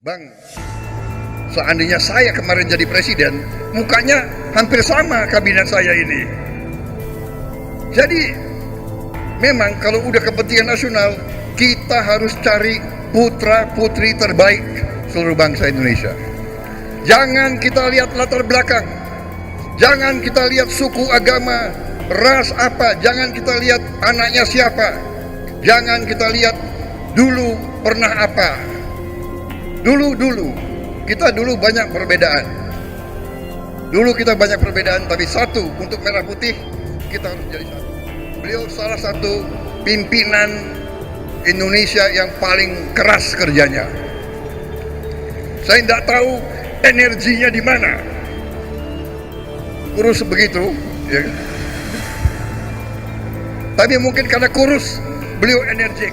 Bang, seandainya saya kemarin jadi presiden, mukanya hampir sama kabinet saya ini. Jadi, memang kalau udah kepentingan nasional, kita harus cari putra-putri terbaik seluruh bangsa Indonesia. Jangan kita lihat latar belakang, jangan kita lihat suku, agama, ras apa, jangan kita lihat anaknya siapa, jangan kita lihat dulu pernah apa. Dulu kita banyak perbedaan. Dulu kita banyak perbedaan, tapi satu, untuk merah putih kita harus jadi satu. Beliau salah satu pimpinan Indonesia yang paling keras kerjanya. Saya tidak tahu energinya di mana. Kurus begitu, ya. Tapi mungkin karena kurus, beliau energik.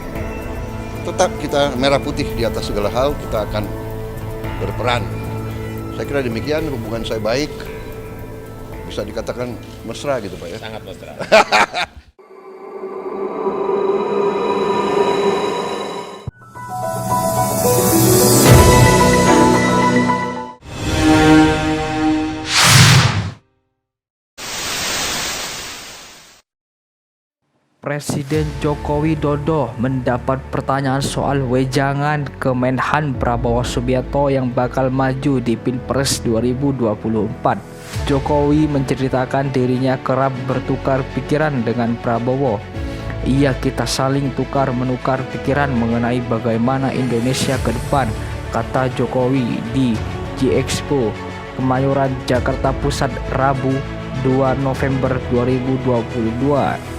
Tetap kita merah putih di atas segala hal, kita akan berperan. Saya kira demikian, hubungan saya baik, bisa dikatakan mesra gitu Pak ya. Sangat mesra. Presiden Joko Widodo mendapat pertanyaan soal wejangan Kemenhan Prabowo Subianto yang bakal maju di Pilpres 2024. Jokowi menceritakan dirinya kerap bertukar pikiran dengan Prabowo. Iya, kita saling tukar-menukar pikiran mengenai bagaimana Indonesia ke depan, kata Jokowi di G-Expo Kemayoran, Jakarta Pusat, Rabu 2 November 2022.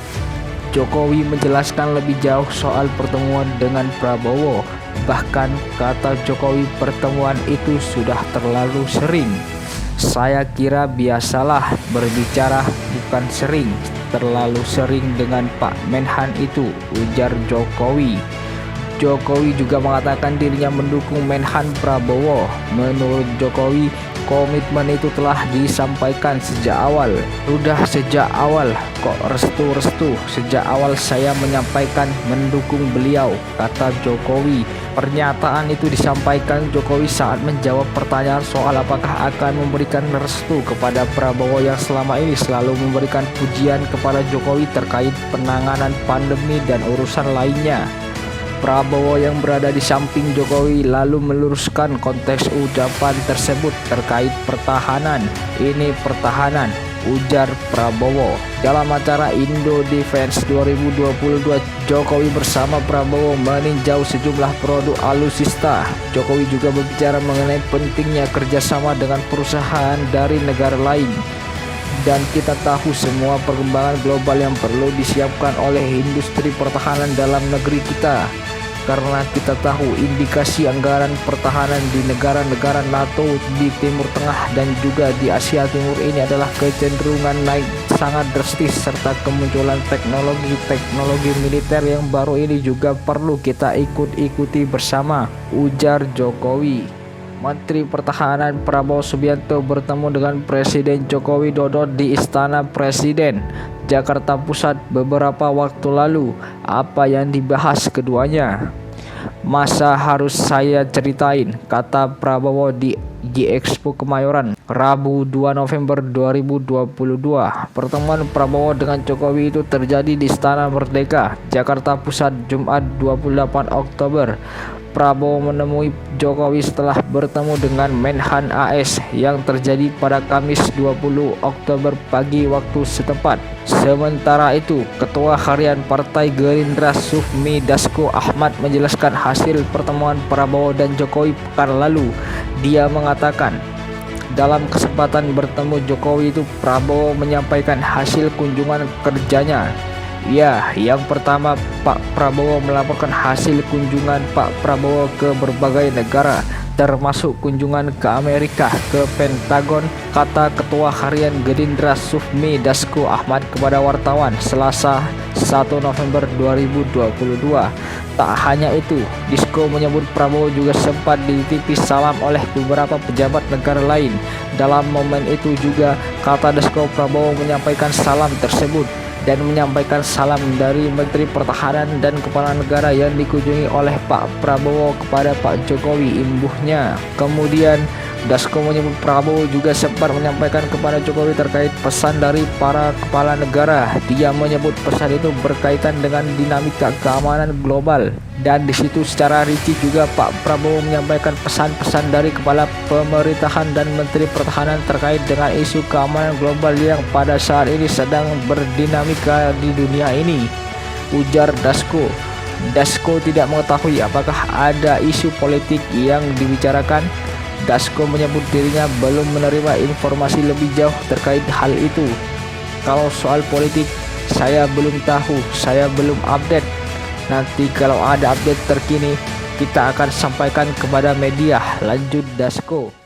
Jokowi menjelaskan lebih jauh soal pertemuan dengan Prabowo. Bahkan kata Jokowi, pertemuan itu sudah terlalu sering. Saya kira biasalah berbicara, bukan sering. Terlalu sering dengan Pak Menhan itu, ujar Jokowi. Jokowi juga mengatakan dirinya mendukung Menhan Prabowo. Menurut Jokowi, komitmen itu telah disampaikan sejak awal. Sudah sejak awal, kok restu-restu. Sejak awal saya menyampaikan mendukung beliau, kata Jokowi. Pernyataan itu disampaikan Jokowi saat menjawab pertanyaan soal apakah akan memberikan restu kepada Prabowo yang selama ini selalu memberikan pujian kepada Jokowi terkait penanganan pandemi dan urusan lainnya. Prabowo yang berada di samping Jokowi lalu meluruskan konteks ucapan tersebut terkait pertahanan. Ini pertahanan, ujar Prabowo. Dalam acara Indo Defense 2022, Jokowi bersama Prabowo meninjau sejumlah produk alutsista. Jokowi juga berbicara mengenai pentingnya kerjasama dengan perusahaan dari negara lain. Dan kita tahu semua perkembangan global yang perlu disiapkan oleh industri pertahanan dalam negeri kita. Karena kita tahu indikasi anggaran pertahanan di negara-negara NATO di Timur Tengah dan juga di Asia Timur ini adalah kecenderungan naik sangat drastis, serta kemunculan teknologi militer yang baru ini juga perlu kita ikuti bersama, ujar Jokowi. Menteri Pertahanan Prabowo Subianto bertemu dengan Presiden Joko Widodo di Istana Presiden, Jakarta Pusat beberapa waktu lalu. Apa yang dibahas keduanya? Masa harus saya ceritain, kata Prabowo di G-Expo Kemayoran, Rabu 2 November 2022. Pertemuan Prabowo dengan Jokowi itu terjadi di Istana Merdeka, Jakarta Pusat, Jumat 28 Oktober. Prabowo menemui Jokowi setelah bertemu dengan Menhan AS yang terjadi pada Kamis 20 Oktober pagi waktu setempat. Sementara itu, Ketua Harian Partai Gerindra Sufmi Dasko Ahmad menjelaskan hasil pertemuan Prabowo dan Jokowi pekan lalu. Dia mengatakan, dalam kesempatan bertemu Jokowi itu Prabowo menyampaikan hasil kunjungan kerjanya. Ya, yang pertama, Pak Prabowo melaporkan hasil kunjungan Pak Prabowo ke berbagai negara, termasuk kunjungan ke Amerika, ke Pentagon, kata Ketua Harian Gerindra Sufmi Dasko Ahmad kepada wartawan Selasa 1 November 2022. Tak hanya itu, Dasko menyebut Prabowo juga sempat dititipi salam oleh beberapa pejabat negara lain. Dalam momen itu juga, kata Dasko, Prabowo menyampaikan salam tersebut. dan menyampaikan salam dari Menteri Pertahanan dan Kepala Negara yang dikunjungi oleh Pak Prabowo kepada Pak Jokowi, imbuhnya. Kemudian Dasko menyebut Prabowo juga sempat menyampaikan kepada Jokowi terkait pesan dari para kepala negara. Dia menyebut pesan itu berkaitan dengan dinamika keamanan global. Dan di situ secara rinci juga Pak Prabowo menyampaikan pesan-pesan dari kepala pemerintahan dan Menteri Pertahanan terkait dengan isu keamanan global yang pada saat ini sedang berdinamika di dunia ini, ujar Dasko. Dasko tidak mengetahui apakah ada isu politik yang dibicarakan. Dasko menyebut dirinya belum menerima informasi lebih jauh terkait hal itu. Kalau soal politik, saya belum tahu, saya belum update. Nanti kalau ada update terkini, kita akan sampaikan kepada media, lanjut Dasko.